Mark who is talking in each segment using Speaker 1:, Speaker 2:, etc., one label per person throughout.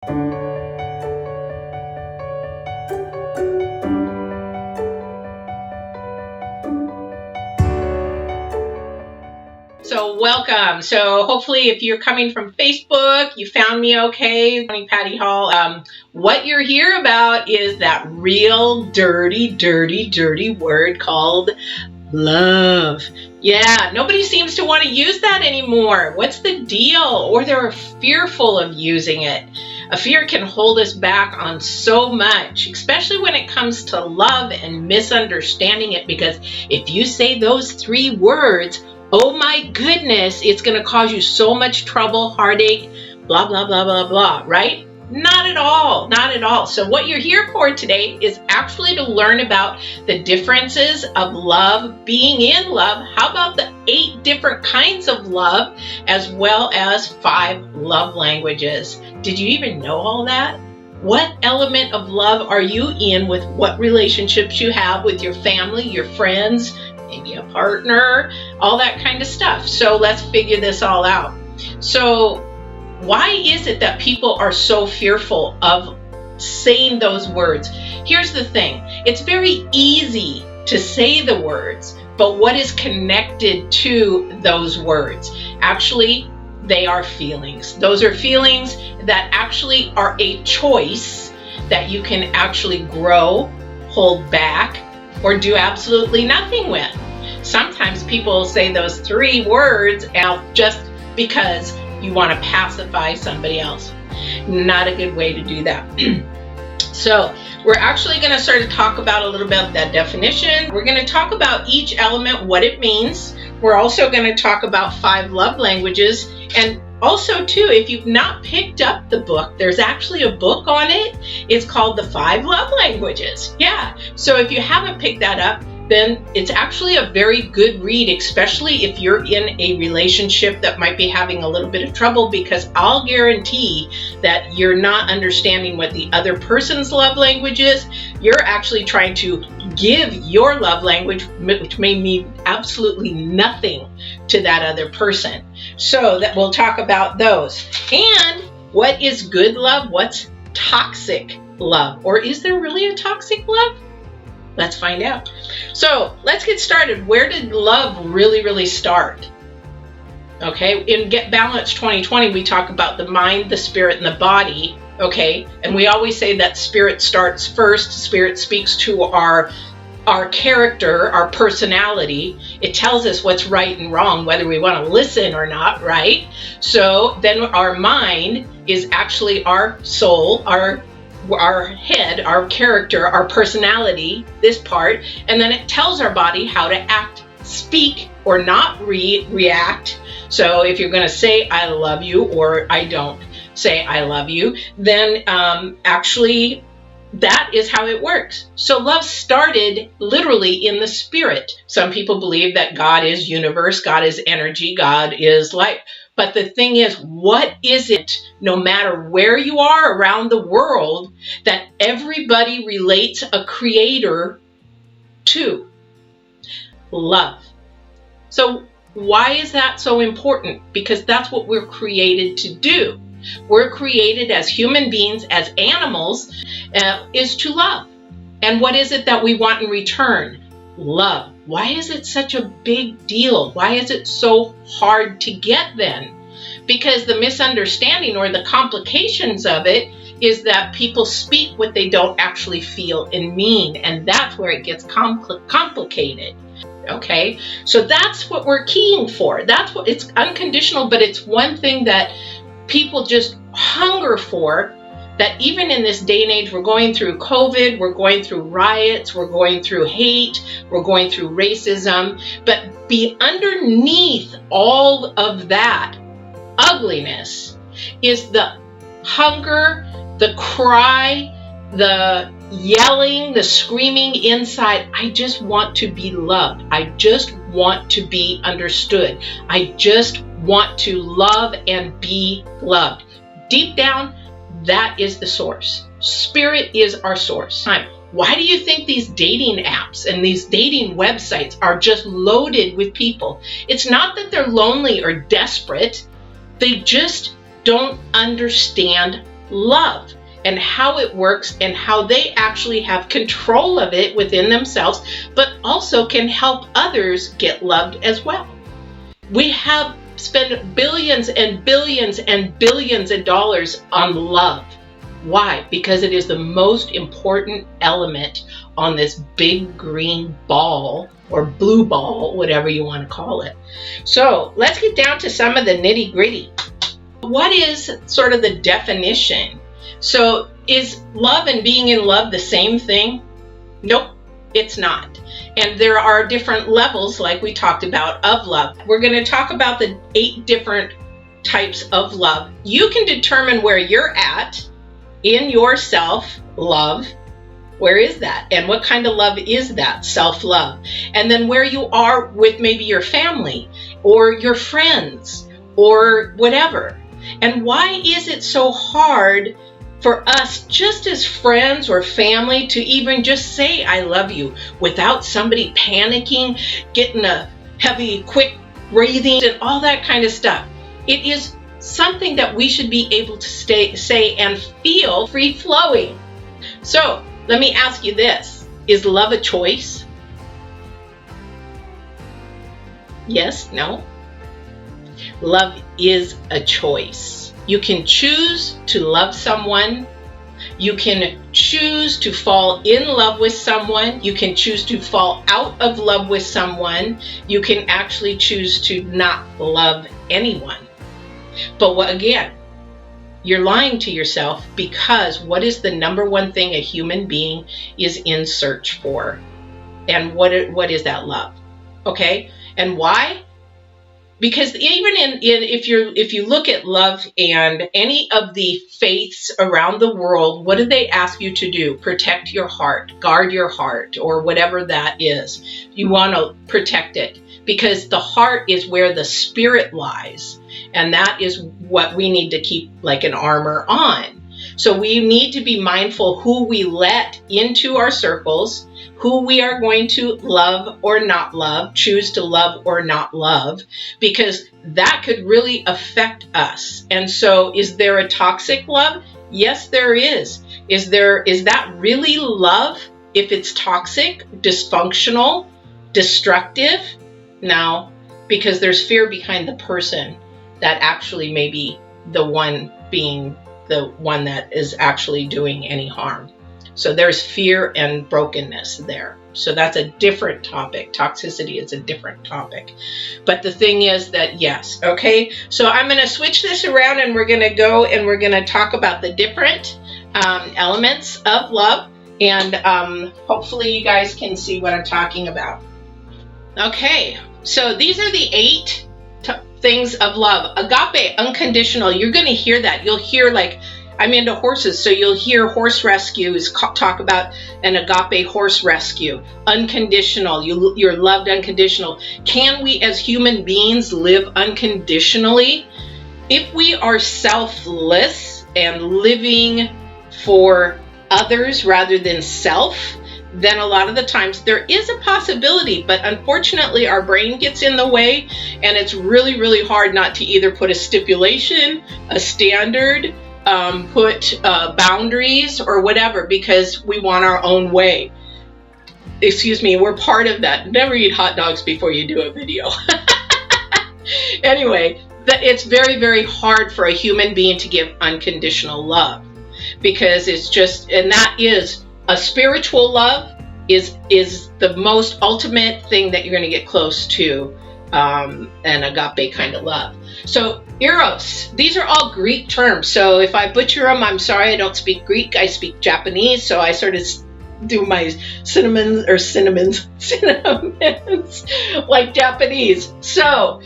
Speaker 1: So welcome. So hopefully if you're coming from Facebook, you found me okay. Patty Hall. What you're here about is that real dirty word called love. Yeah, nobody seems to want to use that anymore. What's the deal? Or they're fearful of using it. A fear can hold us back on so much, especially when it comes to love and misunderstanding it, because if you say those 3 words, oh my goodness, it's going to cause you so much trouble, heartache, blah, blah, blah, blah, blah, right? Not at all, not at all. So what you're here for today is actually to learn about the differences of love, being in love. How about the 8 different kinds of love, as well as 5 love languages? Did you even know all that? What element of love are you in with what relationships you have with your family, your friends, maybe a partner, all that kind of stuff. So let's figure this all out. So why is it that people are so fearful of saying those words? Here's the thing. It's very easy to say the words, but what is connected to those words? Actually, they are feelings. Those are feelings that actually are a choice that you can actually grow, hold back, or do absolutely nothing with. Sometimes people say those 3 words out just because you want to pacify somebody else. Not a good way to do that. So we're actually going to start to talk about a little bit of that definition. We're going to talk about each element, what it means. We're also going to talk about 5 love languages. And also, too, if you've not picked up the book, there's actually a book on it. It's called The 5 Love Languages. Yeah. So if you haven't picked that up, then it's actually a very good read, especially if you're in a relationship that might be having a little bit of trouble, because I'll guarantee that you're not understanding what the other person's love language is. You're actually trying to give your love language, which may mean absolutely nothing to that other person. So that we'll talk about those. And what is good love? What's toxic love? Or is there really a toxic love? Let's find out. So let's get started. Where did love really start? Okay, in Get Balanced 2020, we talk about the mind, the spirit, and the body. Okay, and we always say that spirit starts first. Spirit speaks to our character, our personality. It tells us what's right and wrong, whether we want to listen or not, right? So then our mind is actually our soul, our head, our character, our personality, this part, and then it tells our body how to act, speak, or not react. So if you're going to say I love you, or I don't say I love you, then actually that is how it works. So love started literally in the spirit. Some people believe that God is universe, God is energy, God is light. But the thing is, what is it, no matter where you are around the world, that everybody relates a creator to? Love. So why is that so important? Because that's what we're created to do. We're created as human beings, as animals, is to love. And what is it that we want in return? Love. Why is it such a big deal? Why is it so hard to get then? Because the misunderstanding or the complications of it is that people speak what they don't actually feel and mean. And that's where it gets complicated. Okay, so that's what we're keying for. That's what it's unconditional, but it's one thing that people just hunger for, that even in this day and age, we're going through COVID, we're going through riots, we're going through hate, we're going through racism, but be underneath all of that ugliness is the hunger, the cry, the yelling, the screaming inside. I just want to be loved. I just want to be understood. I just want to love and be loved. Deep down, that is the source. Spirit is our source. Why do you think these dating apps and these dating websites are just loaded with people? It's not that they're lonely or desperate. They just don't understand love and how it works and how they actually have control of it within themselves, but also can help others get loved as well. We have spent billions and billions and billions of dollars on love. Why? Because it is the most important element on this big green ball or blue ball, whatever you want to call it. So let's get down to some of the nitty gritty. What is sort of the definition? So is love and being in love the same thing? Nope, it's not. And there are different levels, like we talked about, of love. We're going to talk about the 8 different types of love. You can determine where you're at in your self-love. Where is that? And what kind of love is that? Self-love. And then where you are with maybe your family or your friends or whatever. And why is it so hard for us, just as friends or family, to even just say I love you without somebody panicking, getting a heavy, quick breathing and all that kind of stuff? It is something that we should be able to say and feel free-flowing. So let me ask you this. Is love a choice? Yes? No? Love is a choice. You can choose to love someone. You can choose to fall in love with someone. You can choose to fall out of love with someone. You can actually choose to not love anyone. But again, you're lying to yourself, because what is the number one thing a human being is in search for? And what is that? Love. Okay? And why? Because even if you look at love and any of the faiths around the world, what do they ask you to do? Protect your heart, guard your heart, or whatever that is. You want to protect it, because the heart is where the spirit lies. And that is what we need to keep like an armor on. So we need to be mindful who we let into our circles, who we are going to love or not love, choose to love or not love, because that could really affect us. And so is there a toxic love? Yes, there is. Is that really love if it's toxic, dysfunctional, destructive? No, because there's fear behind the person that actually may be the one being the one that is actually doing any harm. So there's fear and brokenness there. So that's a different topic. Toxicity is a different topic. But the thing is that, yes, okay? So I'm going to switch this around, and we're going to go and we're going to talk about the different elements of love. And hopefully you guys can see what I'm talking about. Okay, so these are the 8 things of love. Agape, unconditional. You're going to hear that. You'll hear, like, I'm into horses, so you'll hear horse rescues talk about an agape horse rescue. Unconditional. You're loved unconditional. Can we as human beings live unconditionally? If we are selfless and living for others rather than self, then a lot of the times there is a possibility, but unfortunately our brain gets in the way, and it's really, really hard not to either put a stipulation, a standard, put boundaries or whatever, because we want our own way. Excuse me, we're part of that. Never eat hot dogs before you do a video. Anyway, it's very, very hard for a human being to give unconditional love, because it's just, and that is a spiritual love is the most ultimate thing that you're going to get close to an agape kind of love. So eros, these are all Greek terms. So if I butcher them, I'm sorry. I don't speak Greek. I speak Japanese. So I sort of do my cinnamons like Japanese. So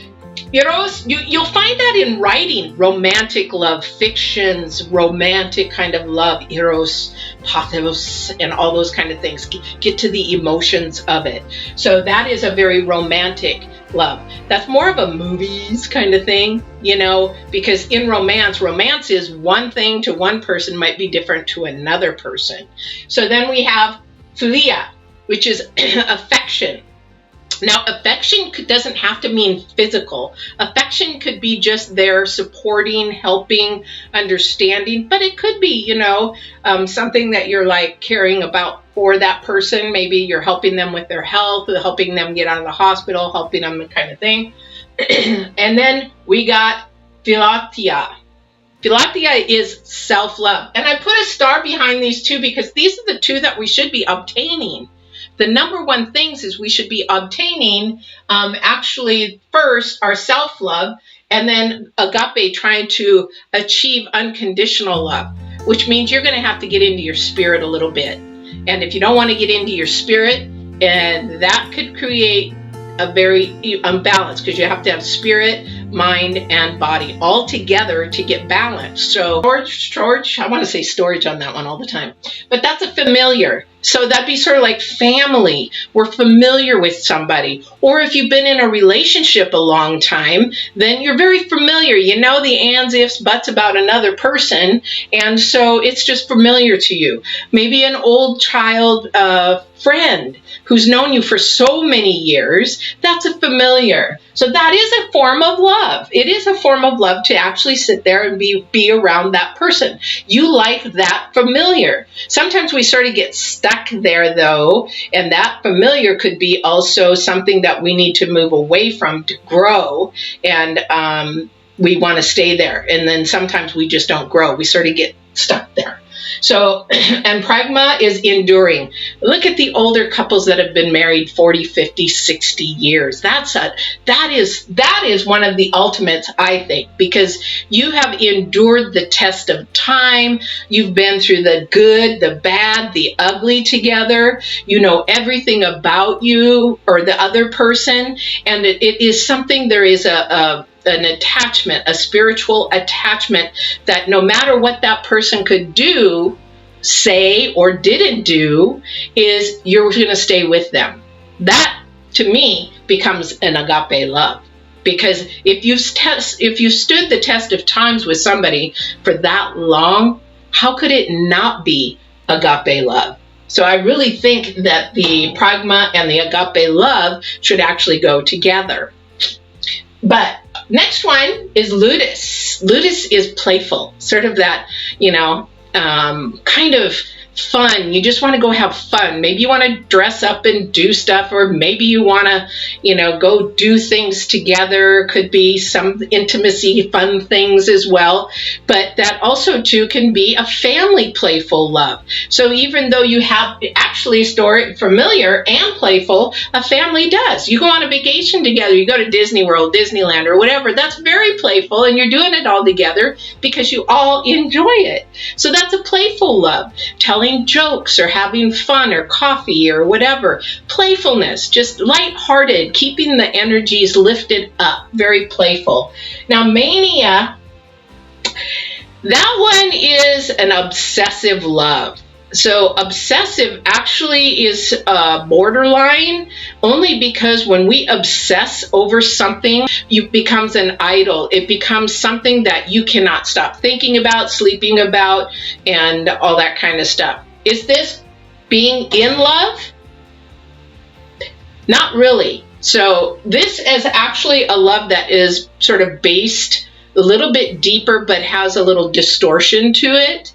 Speaker 1: eros, you'll find that in writing, romantic love, fictions, romantic kind of love, eros, pathos, and all those kind of things. Get to the emotions of it. So that is a very romantic love. That's more of a movies kind of thing, you know, because in romance is one thing to one person might be different to another person. So then we have philia, which is affection. Now, affection doesn't have to mean physical. Affection could be just there supporting, helping, understanding, but it could be, something that you're like caring about for that person. Maybe you're helping them with their health, helping them get out of the hospital, helping them kind of thing. And then we got philatia. Philatia is self-love. And I put a star behind these two because these are the two that we should be obtaining. The number one things is we should be obtaining actually first our self-love, and then agape, trying to achieve unconditional love, which means you're going to have to get into your spirit a little bit. And if you don't want to get into your spirit, and that could create a very imbalance, because you have to have spirit, mind, and body all together to get balanced. So storage, I want to say storage on that one all the time, but that's a familiar. So that'd be sort of like family. We're familiar with somebody. Or if you've been in a relationship a long time, then you're very familiar. You know the ands, ifs, buts about another person. And so it's just familiar to you. Maybe an old child friend who's known you for so many years, that's a familiar. So that is a form of love. It is a form of love to actually sit there and be around that person. You like that familiar. Sometimes we sort of get stuck there though, and that familiar could be also something that we need to move away from to grow, and we want to stay there, and then sometimes we just don't grow. We sort of get stuck there. So, and pragma is enduring. Look at the older couples that have been married 40, 50, 60 years. That is one of the ultimates, I think, because you have endured the test of time. You've been through the good, the bad, the ugly together. You know everything about you or the other person, and it is something, there is an attachment, a spiritual attachment, that no matter what that person could do, say, or didn't do, is you're going to stay with them. That, to me, becomes an agape love. Because if you've stood the test of times with somebody for that long, how could it not be agape love? So I really think that the pragma and the agape love should actually go together. But next one is ludus. Ludus is playful, sort of that, kind of fun. You just want to go have fun. Maybe you want to dress up and do stuff, or maybe you want to, go do things together. Could be some intimacy, fun things as well. But that also too can be a family playful love. So even though you have actually familiar and playful, a family does. You go on a vacation together, you go to Disney World, Disneyland, or whatever. That's very playful, and you're doing it all together because you all enjoy it. So that's a playful love. Telling jokes or having fun or coffee or whatever. Playfulness, just lighthearted, keeping the energies lifted up, very playful. Now, mania, that one is an obsessive love. So obsessive actually is borderline, only because when we obsess over something, it becomes an idol. It becomes something that you cannot stop thinking about, sleeping about, and all that kind of stuff. Is this being in love? Not really. So this is actually a love that is sort of based a little bit deeper, but has a little distortion to it.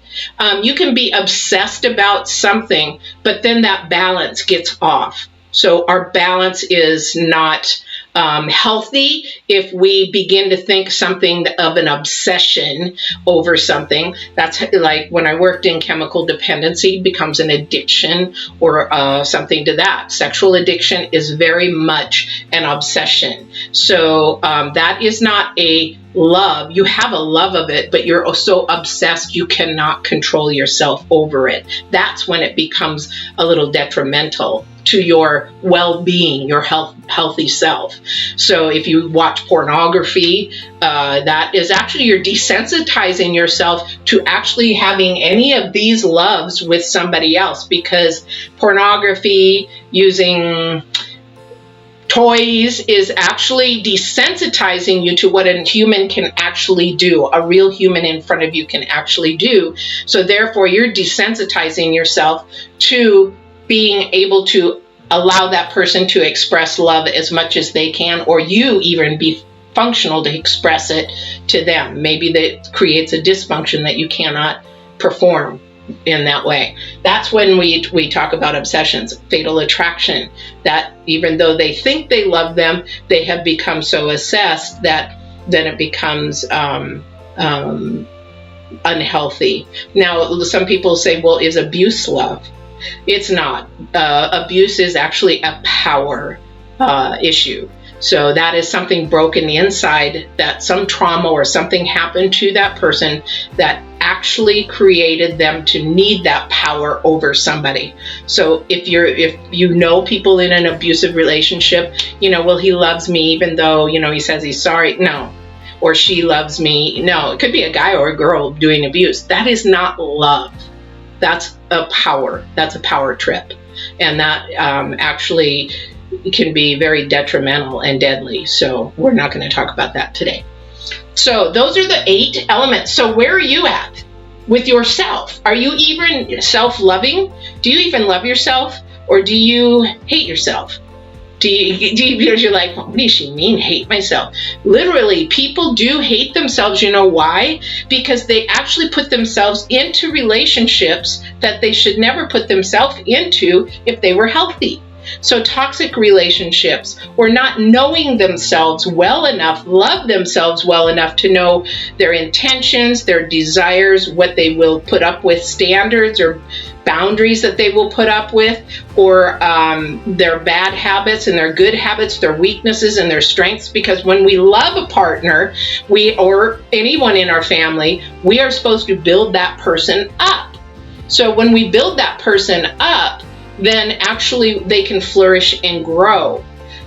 Speaker 1: You can be obsessed about something, but then that balance gets off. So our balance is not healthy if we begin to think something of an obsession over something. That's like when I worked in chemical dependency, becomes an addiction or something to that. Sexual addiction is very much an obsession. So that is not a love. You have a love of it, but you're so obsessed you cannot control yourself over it. That's when it becomes a little detrimental to your well-being, your healthy self. So if you watch pornography, that is actually, you're desensitizing yourself to actually having any of these loves with somebody else, because pornography, using toys, is actually desensitizing you to what a human can actually do, a real human in front of you can actually do. So therefore, you're desensitizing yourself to being able to allow that person to express love as much as they can, or you even be functional to express it to them. Maybe that creates a dysfunction that you cannot perform in that way. That's when we talk about obsessions, fatal attraction, that even though they think they love them, they have become so obsessed that then it becomes unhealthy. Now, some people say, well, is abuse love? It's not. Abuse is actually a power issue. So that is something broken inside, that some trauma or something happened to that person that actually created them to need that power over somebody. So if you know people in an abusive relationship, well, he loves me even though, he says he's sorry. No. Or she loves me. No, it could be a guy or a girl doing abuse. That is not love. That's a power. That's a power trip. And that actually can be very detrimental and deadly. So we're not going to talk about that today. So those are the 8 elements. So where are you at with yourself? Are you even self-loving? Do you even love yourself? Or do you hate yourself? Because you're like, what does she mean, hate myself? Literally, people do hate themselves. You know why? Because they actually put themselves into relationships that they should never put themselves into if they were healthy. So toxic relationships, or not knowing themselves well enough, love themselves well enough to know their intentions, their desires, what they will put up with, standards or boundaries that they will put up with, or their bad habits and their good habits, their weaknesses and their strengths. Because when we love a partner, or anyone in our family, we are supposed to build that person up. So when we build that person up, then actually they can flourish and grow.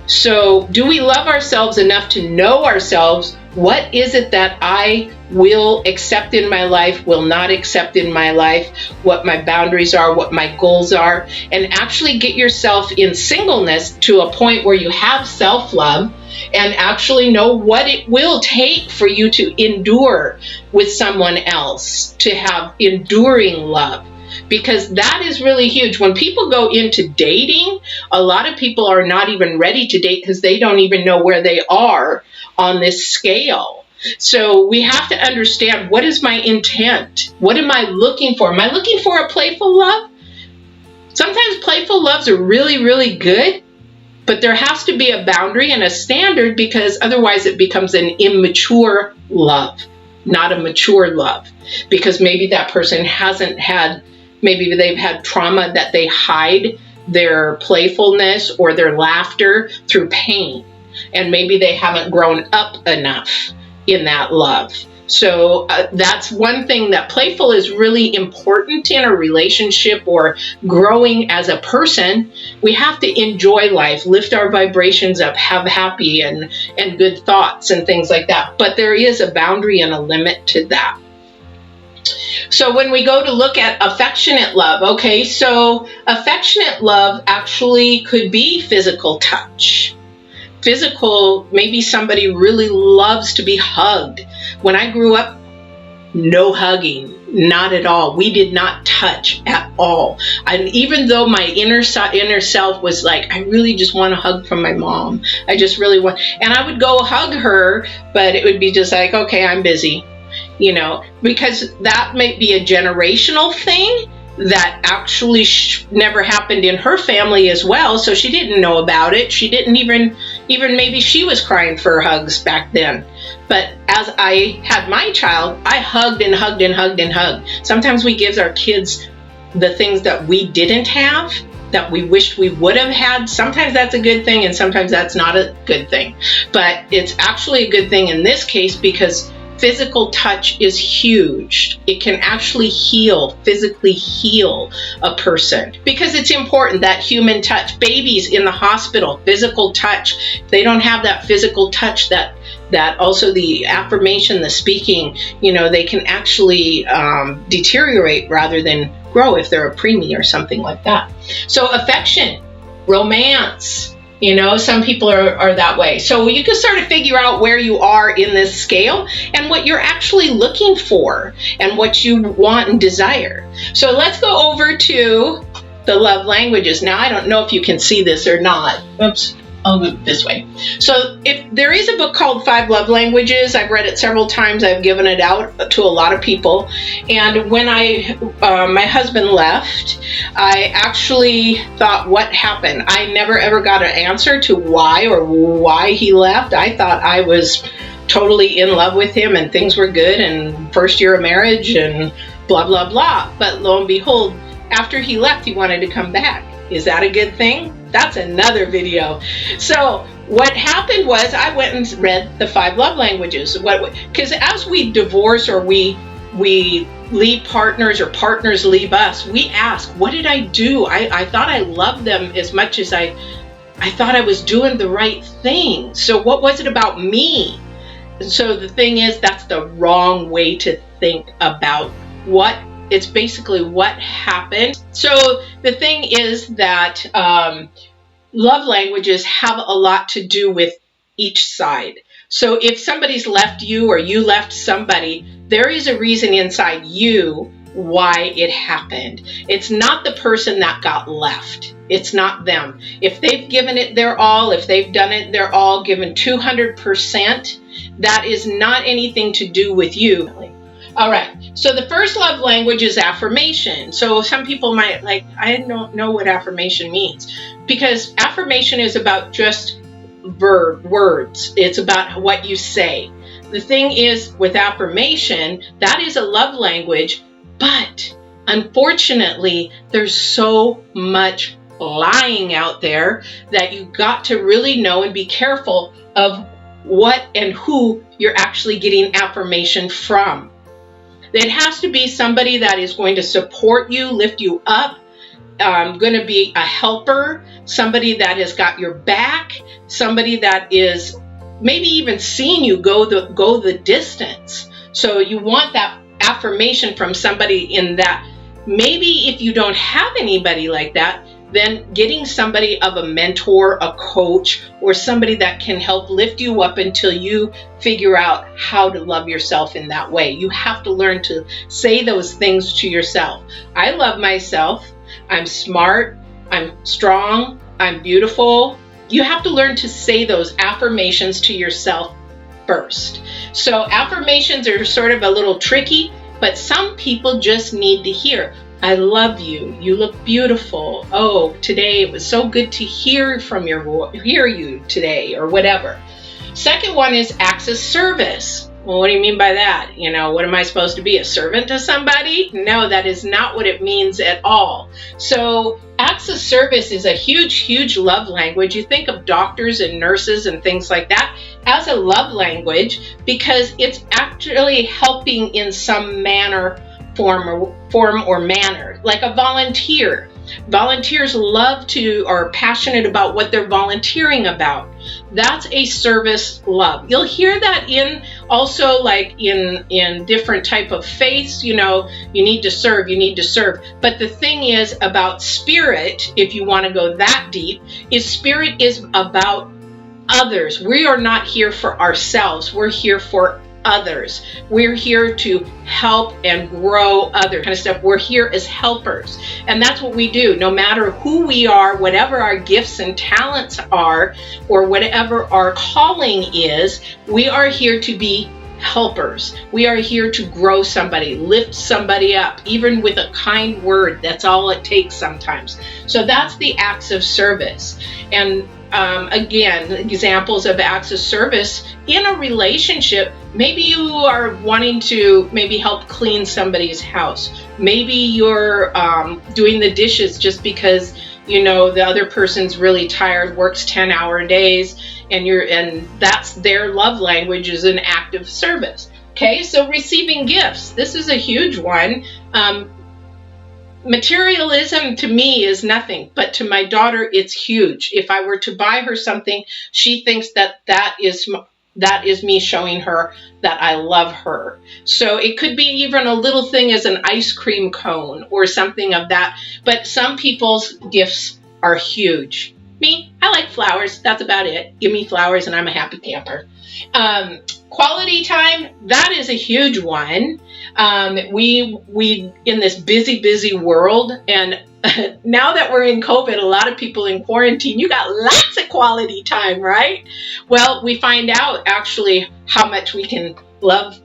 Speaker 1: So do we love ourselves enough to know ourselves? What is it that I will accept in my life, will not accept in my life, what my boundaries are, what my goals are, and actually get yourself in singleness to a point where you have self-love and actually know what it will take for you to endure with someone else, to have enduring love. Because that is really huge. When people go into dating, a lot of people are not even ready to date because they don't even know where they are on this scale. So we have to understand, what is my intent? What am I looking for? Am I looking for a playful love? Sometimes playful loves are really, really good, but there has to be a boundary and a standard, because otherwise it becomes an immature love, not a mature love. Because maybe that person hasn't had, maybe they've had trauma that they hide their playfulness or their laughter through pain. And maybe they haven't grown up enough in that love. So that's one thing, that playful is really important in a relationship or growing as a person. We have to enjoy life, lift our vibrations up, have happy and good thoughts and things like that. But there is a boundary and a limit to that. So when we go to look at affectionate love, okay, so affectionate love actually could be physical touch. Physical, maybe somebody really loves to be hugged. When I grew up, no hugging, not at all. We did not touch at all. And even though my inner self was like, I really just want a hug from my mom. I just really want, and I would go hug her, but it would be just like, okay, I'm busy. Because that may be a generational thing that actually never happened in her family as well. So she didn't know about it. She didn't even maybe she was crying for hugs back then. But as I had my child, I hugged and hugged and hugged and hugged. Sometimes we give our kids the things that we didn't have, that we wished we would have had. Sometimes that's a good thing, and sometimes that's not a good thing. But it's actually a good thing in this case, because physical touch is huge. It can actually physically heal a person, because it's important, that human touch. Babies in the hospital, physical touch. If they don't have that physical touch, that also the affirmation, the speaking, they can actually deteriorate rather than grow if they're a preemie or something like that. So affection, romance, some people are that way. So you can start to figure out where you are in this scale and what you're actually looking for and what you want and desire. So let's go over to the love languages. Now, I don't know if you can see this or not. Oops, I'll go this way. So if there is a book called 5 Love Languages, I've read it several times. I've given it out to a lot of people. And when my husband left, I actually thought, what happened? I never ever got an answer to why he left. I thought I was totally in love with him and things were good and first year of marriage and blah, blah, blah. But lo and behold, after he left, he wanted to come back. Is that a good thing? That's another video. So what happened was I went and read the 5 love languages. Because as we divorce or we leave partners or partners leave us, we ask, what did I do? I thought I loved them as much as I thought I was doing the right thing. So what was it about me? And so the thing is, that's the wrong way to think about it's basically what happened. So the thing is that love languages have a lot to do with each side. So if somebody's left you or you left somebody, there is a reason inside you why it happened. It's not the person that got left. It's not them. If they've given it their all, if they've done it their all, given 200%, that is not anything to do with you. All right, so the first love language is affirmation. So some people might I don't know what affirmation means, because affirmation is about just words. It's about what you say. The thing is, with affirmation, that is a love language, but unfortunately, there's so much lying out there that you got to really know and be careful of what and who you're actually getting affirmation from. It has to be somebody that is going to support you, lift you up, going to be a helper, somebody that has got your back, somebody that is maybe even seeing you go the distance. So you want that affirmation from somebody in that. Maybe if you don't have anybody like that, then getting somebody of a mentor, a coach, or somebody that can help lift you up until you figure out how to love yourself in that way. You have to learn to say those things to yourself. I love myself. I'm smart. I'm strong. I'm beautiful. You have to learn to say those affirmations to yourself first. So affirmations are sort of a little tricky, but some people just need to hear, I love you. You look beautiful. Oh, today it was so good to hear you today, or whatever. Second one is acts of service. Well, what do you mean by that? What am I supposed to be, a servant to somebody? No, that is not what it means at all. So acts of service is a huge, huge love language. You think of doctors and nurses and things like that as a love language because it's actually helping in some manner, form or manner, like a volunteer. Volunteers are passionate about what they're volunteering about. That's a service love. You'll hear that in different type of faiths, you need to serve. But the thing is about spirit, if you want to go that deep, is spirit is about others. We are not here for ourselves. We're here for others. We're here to help and grow other kind of stuff. We're here as helpers. And that's what we do. No matter who we are, whatever our gifts and talents are, or whatever our calling is, we are here to be helpers. We are here to grow somebody, lift somebody up, even with a kind word. That's all it takes sometimes. So that's the acts of service. And again, examples of acts of service in a relationship. Maybe you are wanting to help clean somebody's house. Maybe you're doing the dishes just because the other person's really tired, works 10-hour days, and that's their love language, is an act of service. Okay, so receiving gifts. This is a huge one. Materialism to me is nothing, but to my daughter, it's huge. If I were to buy her something, she thinks that is me showing her that I love her. So it could be even a little thing as an ice cream cone or something of that. But some people's gifts are huge. Me, I like flowers. That's about it. Give me flowers and I'm a happy camper. Quality time, that is a huge one. We in this busy world, and now that we're in COVID, a lot of people in quarantine, you got lots of quality time, right? Well, we find out actually how much we can love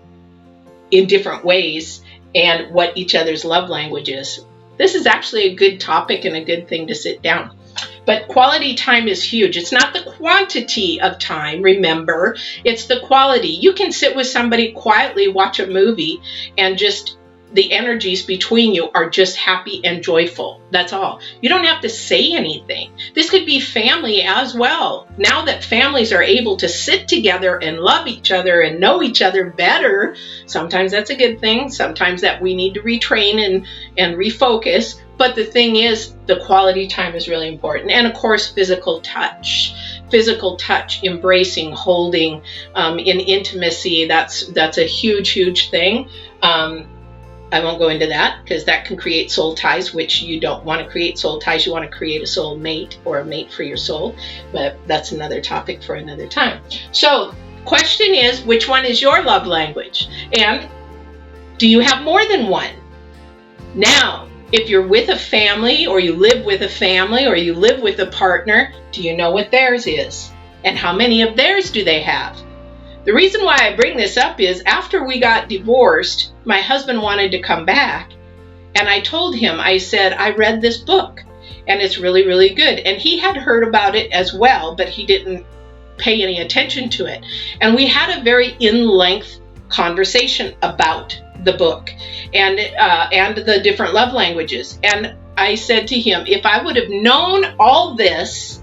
Speaker 1: in different ways and what each other's love language is. This is actually a good topic and a good thing to sit down. But quality time is huge. It's not the quantity of time, remember, it's the quality. You can sit with somebody quietly, watch a movie, and just the energies between you are just happy and joyful. That's all. You don't have to say anything. This could be family as well. Now that families are able to sit together and love each other and know each other better, sometimes that's a good thing. Sometimes that we need to retrain and refocus. But the thing is, the quality time is really important. And of course, physical touch, embracing, holding, in intimacy. That's a huge, huge thing. I won't go into that because that can create soul ties, which you don't want to create soul ties. You want to create a soul mate or a mate for your soul. But that's another topic for another time. So, question is, which one is your love language? And do you have more than one? Now, if you're with a family or you live with a family or you live with a partner, do you know what theirs is? And how many of theirs do they have? The reason why I bring this up is after we got divorced, my husband wanted to come back. And I told him, I said, I read this book and it's really, really good. And he had heard about it as well, but he didn't pay any attention to it. And we had a very in-length conversation about the book and the different love languages. And I said to him, if I would have known all this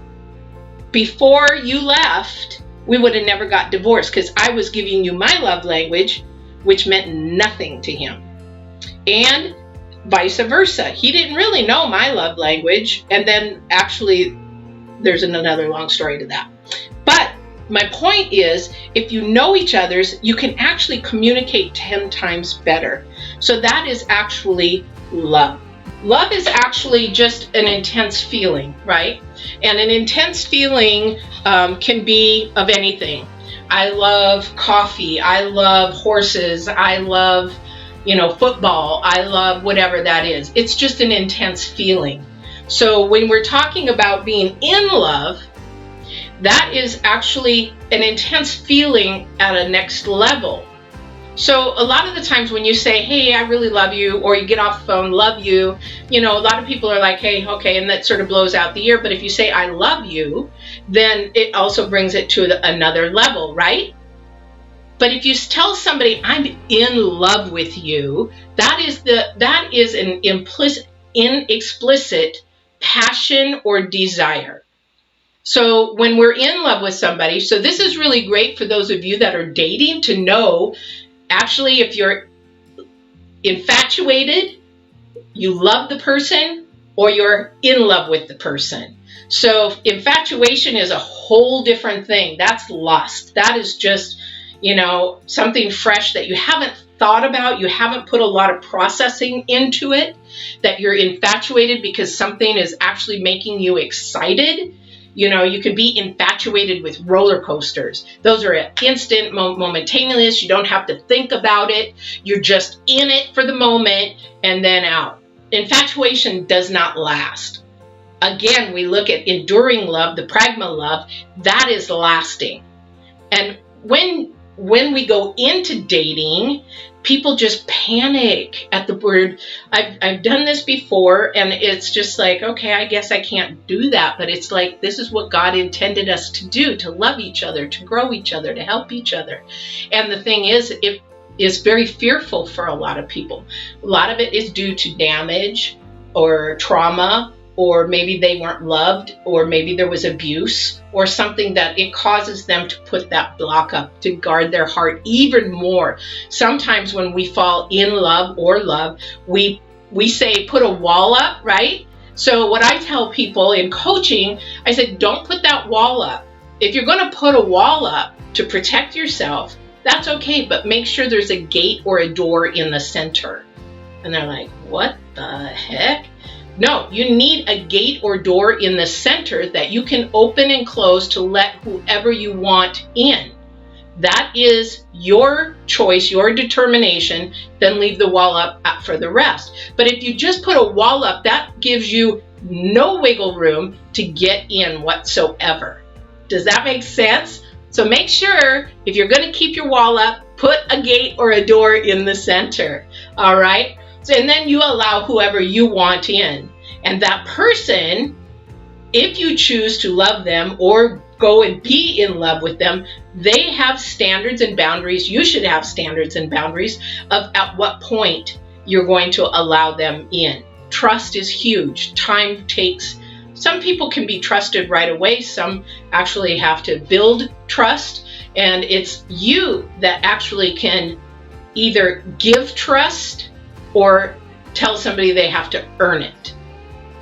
Speaker 1: before you left, we would have never got divorced because I was giving you my love language, which meant nothing to him. And vice versa. He didn't really know my love language. And then actually, there's another long story to that. But my point is, if you know each other's, you can actually communicate 10 times better. So that is actually love. Love is actually just an intense feeling, right? And an intense feeling can be of anything. I love coffee. I love horses. I love, football. I love whatever that is. It's just an intense feeling. So when we're talking about being in love, that is actually an intense feeling at a next level. So a lot of the times when you say, hey, I really love you, or you get off the phone, love you, a lot of people are like, hey, okay, and that sort of blows out the air. But if you say, I love you, then it also brings it to another level, right? But if you tell somebody, I'm in love with you, that is an inexplicit passion or desire. So when we're in love with somebody, so this is really great for those of you that are dating to know, actually, if you're infatuated, you love the person, or you're in love with the person. So infatuation is a whole different thing. That's lust. That is just, something fresh that you haven't thought about. You haven't put a lot of processing into it, that you're infatuated because something is actually making you excited. You can be infatuated with roller coasters. Those are instant, momentaneous. You don't have to think about it. You're just in it for the moment and then out. Infatuation does not last. Again, we look at enduring love, the pragma love, that is lasting. And when we go into dating, people just panic at the word. I've done this before, and it's just like, okay, I guess I can't do that. But it's like, this is what God intended us to do, to love each other, to grow each other, to help each other. And the thing is, it is very fearful for a lot of people. A lot of it is due to damage or trauma, or maybe they weren't loved, or maybe there was abuse or something that it causes them to put that block up to guard their heart even more. Sometimes when we fall in love or love, we say put a wall up, right? So what I tell people in coaching, I said, don't put that wall up. If you're going to put a wall up to protect yourself, that's okay, but make sure there's a gate or a door in the center. And they're like, what the heck? No, you need a gate or door in the center that you can open and close to let whoever you want in. That is your choice, your determination. Then leave the wall up for the rest. But if you just put a wall up, that gives you no wiggle room to get in whatsoever. Does that make sense? So make sure, if you're going to keep your wall up, put a gate or a door in the center. All right? So, and then you allow whoever you want in. And that person, if you choose to love them or go and be in love with them, they have standards and boundaries. You should have standards and boundaries of at what point you're going to allow them in. Trust is huge. Time takes. Some people can be trusted right away. Some actually have to build trust. And it's you that actually can either give trust or tell somebody they have to earn it.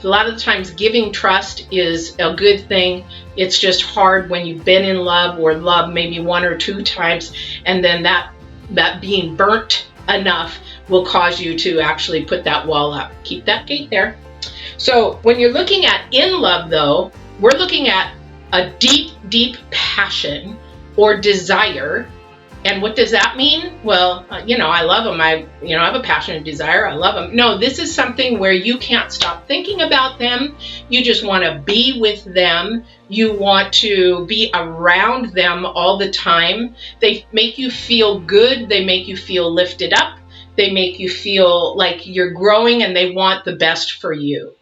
Speaker 1: A lot of times giving trust is a good thing. It's just hard when you've been in love or love maybe one or two times, and then that being burnt enough will cause you to actually put that wall up. Keep that gate there. So when you're looking at in love, though, we're looking at a deep, deep passion or desire. And what does that mean? Well, I love them. I have a passion and desire. I love them. No, this is something where you can't stop thinking about them. You just want to be with them. You want to be around them all the time. They make you feel good. They make you feel lifted up. They make you feel like you're growing and they want the best for you.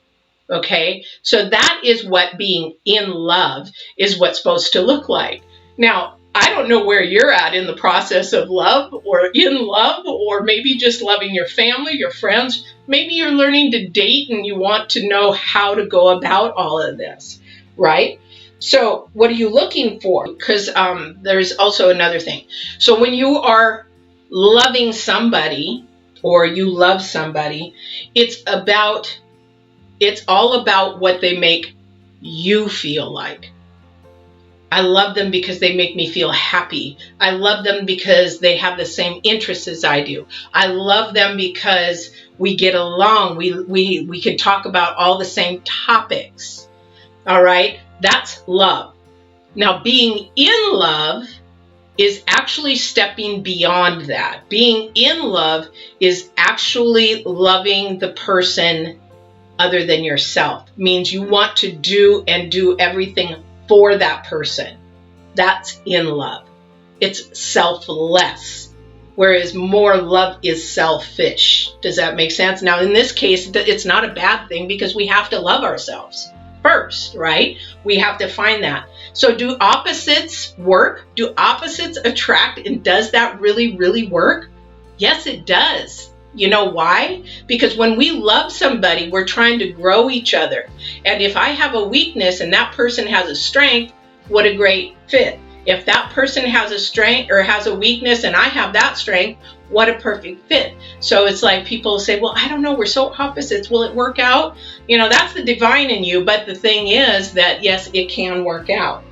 Speaker 1: Okay? So that is what being in love is what's supposed to look like. Now, I don't know where you're at in the process of love or in love, or maybe just loving your family, your friends. Maybe you're learning to date and you want to know how to go about all of this, right? So what are you looking for? Because there's also another thing. So when you are loving somebody or you love somebody, it's all about what they make you feel like. I love them because they make me feel happy. I love them because they have the same interests as I do. I love them because we get along. We can talk about all the same topics. All right? That's love. Now, being in love is actually stepping beyond that. Being in love is actually loving the person other than yourself. It means you want to do everything for that person. That's in love. It's selfless, whereas more love is selfish. Does that make sense? Now, in this case, it's not a bad thing because we have to love ourselves first, right? We have to find that. So do opposites work? Do opposites attract? And does that really, really work? Yes, it does. You know why? Because when we love somebody, we're trying to grow each other. And if I have a weakness and that person has a strength, what a great fit. If that person has a strength or has a weakness and I have that strength, what a perfect fit. So it's like people say, well, I don't know, we're so opposites. Will it work out? That's the divine in you. But the thing is that, yes, it can work out.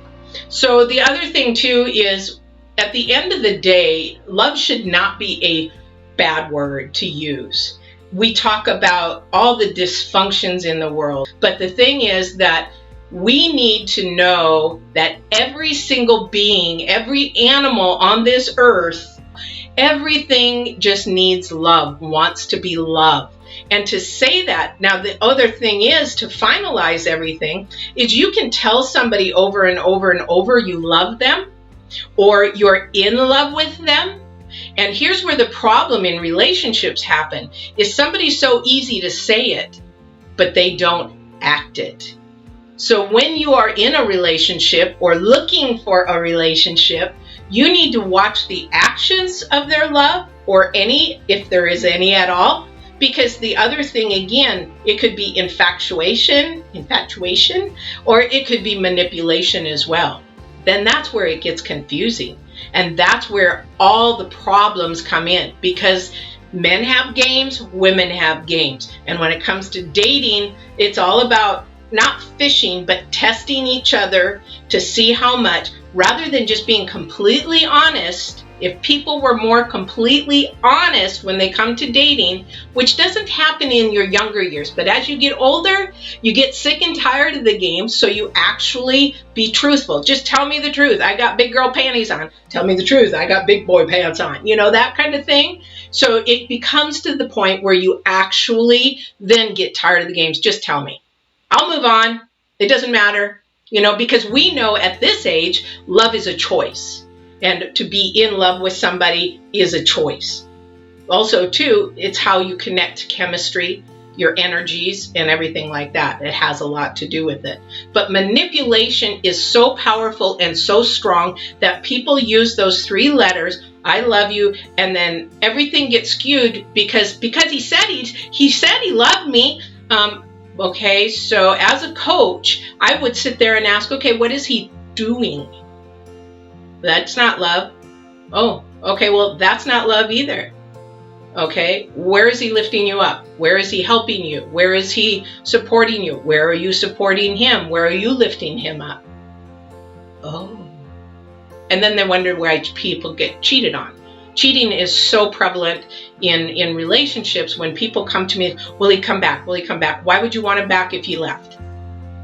Speaker 1: So the other thing, too, is at the end of the day, love should not be a bad word to use. We talk about all the dysfunctions in the world, but the thing is that we need to know that every single being, every animal on this earth, everything just needs love, wants to be loved. And to say that, now the other thing is to finalize everything, is you can tell somebody over and over and over you love them or you're in love with them. And here's where the problem in relationships happen, is somebody's so easy to say it, but they don't act it. So when you are in a relationship or looking for a relationship, you need to watch the actions of their love, or any, if there is any at all, because the other thing, again, it could be infatuation, or it could be manipulation as well. Then that's where it gets confusing. And that's where all the problems come in, because men have games, women have games. And when it comes to dating, it's all about not fishing, but testing each other to see how much, rather than just being completely honest If people were more completely honest when they come to dating, which doesn't happen in your younger years, but as you get older, you get sick and tired of the game, so you actually be truthful. Just tell me the truth. I got big girl panties on. Tell me the truth. I got big boy pants on. You know, that kind of thing. So it becomes to the point where you actually then get tired of the games. Just tell me. I'll move on. It doesn't matter. You know, because we know at this age, love is a choice. And to be in love with somebody is a choice. Also, too, it's how you connect to chemistry, your energies, and everything like that. It has a lot to do with it. But manipulation is so powerful and so strong that people use those 3 letters, I love you, and then everything gets skewed because he said he loved me. Okay, so as a coach, I would sit there and ask, okay, what is he doing? That's not love. Oh, okay, well, that's not love either. Okay, where is he lifting you up? Where is he helping you? Where is he supporting you? Where are you supporting him? Where are you lifting him up? Oh. And then they wonder why people get cheated on. Cheating is so prevalent in relationships when people come to me, will he come back? Will he come back? Why would you want him back if he left?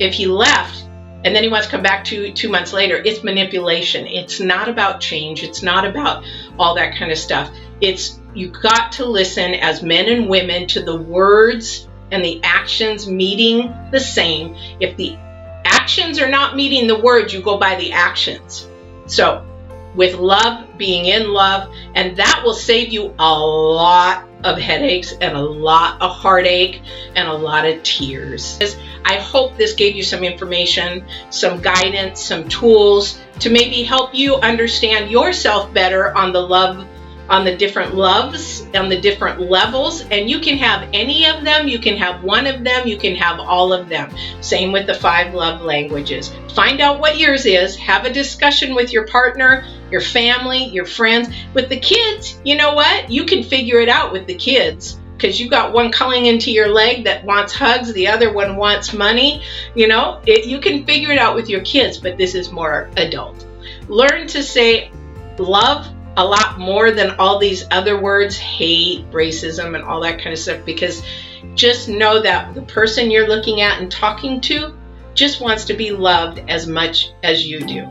Speaker 1: If he left and then he wants to come back 2 months later, it's manipulation. It's not about change. It's not about all that kind of stuff. It's you got to listen as men and women to the words and the actions meeting the same. If the actions are not meeting the words, you go by the actions. So with love, being in love, and that will save you a lot of headaches and a lot of heartache and a lot of tears. I hope this gave you some information, some guidance, some tools to maybe help you understand yourself better on the love, on the different loves, on the different levels. And you can have any of them, you can have one of them, you can have all of them. Same with the 5 love languages. Find out what yours is, have a discussion with your partner, your family, your friends. With the kids, you know what? You can figure it out with the kids because you got one coming into your leg that wants hugs, the other one wants money. You know, you can figure it out with your kids, but this is more adult. Learn to say love a lot more than all these other words, hate, racism, and all that kind of stuff, because just know that the person you're looking at and talking to just wants to be loved as much as you do.